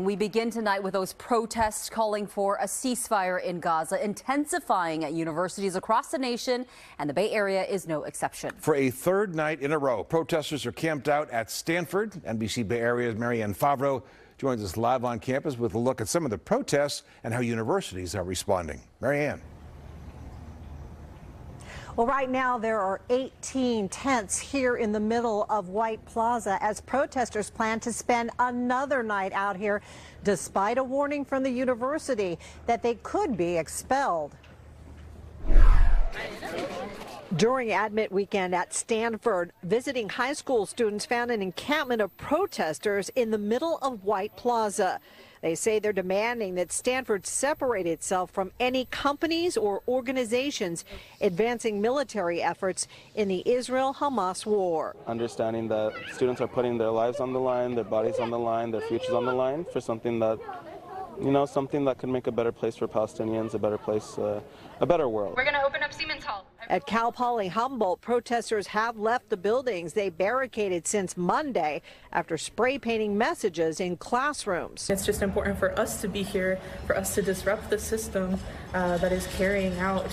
We begin tonight with those protests calling for a ceasefire in Gaza, intensifying at universities across the nation, and the Bay Area is no exception. For a third night in a row, protesters are camped out at Stanford. NBC Bay Area's Marianne Favro joins us live on campus with a look at some of the protests and how universities are responding. Marianne. Well, right now there are 18 tents here in the middle of White Plaza as protesters plan to spend another night out here, despite a warning from the university that they could be expelled. During Admit Weekend at Stanford, visiting high school students found an encampment of protesters in the middle of White Plaza. They say they're demanding that Stanford separate itself from any companies or organizations advancing military efforts in the Israel-Hamas war. Understanding that students are putting their lives on the line, their bodies on the line, their futures on the line for something that, something that could make a better place for Palestinians, a better place, a better world. We're going to open up Siemens Hall. At Cal Poly Humboldt, protesters have left the buildings they barricaded since Monday after spray painting messages in classrooms. It's just important for us to be here, for us to disrupt the system that is carrying out,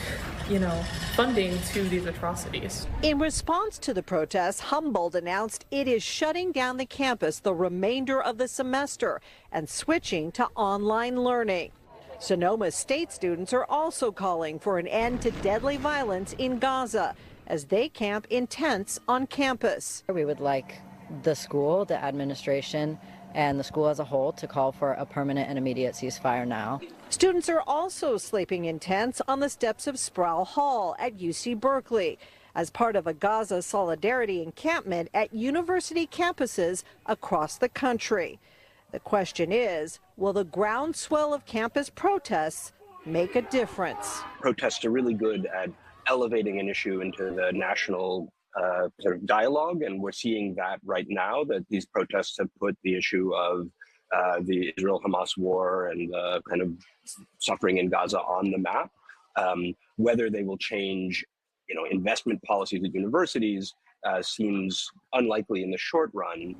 funding to these atrocities. In response to the protests, Humboldt announced it is shutting down the campus the remainder of the semester and switching to online learning. Sonoma State students are also calling for an end to deadly violence in Gaza as they camp in tents on campus. We would like the school, the administration, and the school as a whole to call for a permanent and immediate ceasefire now. Students are also sleeping in tents on the steps of Sproul Hall at UC Berkeley as part of a Gaza solidarity encampment at university campuses across the country. The question is, will the groundswell of campus protests make a difference? Protests are really good at elevating an issue into the national sort of dialogue, and we're seeing that right now, that these protests have put the issue of the Israel-Hamas war and the kind of suffering in Gaza on the map. Whether they will change, investment policies at universities seems unlikely in the short run.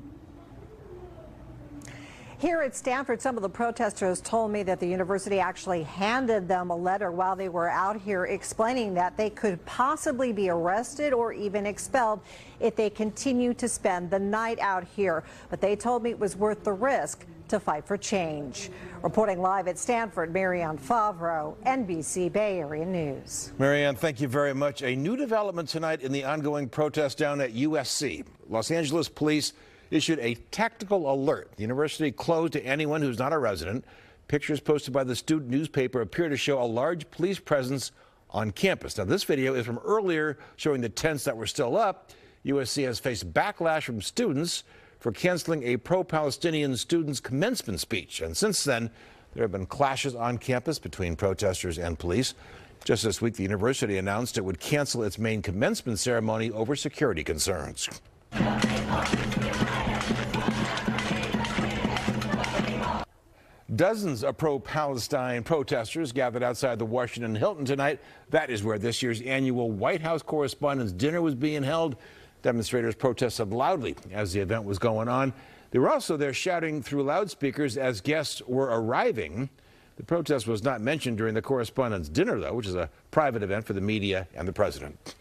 Here at Stanford, some of the protesters told me that the university actually handed them a letter while they were out here explaining that they could possibly be arrested or even expelled if they continue to spend the night out here. But they told me it was worth the risk to fight for change. Reporting live at Stanford, Marianne Favro, NBC Bay Area News. Marianne, thank you very much. A new development tonight in the ongoing protest down at USC. Los Angeles police issued a tactical alert. The university closed to anyone who's not a resident. Pictures posted by the student newspaper appear to show a large police presence on campus. Now, this video is from earlier showing the tents that were still up. USC has faced backlash from students for canceling a pro-Palestinian student's commencement speech. And since then, there have been clashes on campus between protesters and police. Just this week, the university announced it would cancel its main commencement ceremony over security concerns. Dozens of pro-Palestine protesters gathered outside the Washington Hilton tonight. That is where this year's annual White House Correspondents' Dinner was being held. Demonstrators protested loudly as the event was going on. They were also there shouting through loudspeakers as guests were arriving. The protest was not mentioned during the Correspondents' Dinner, though, which is a private event for the media and the president.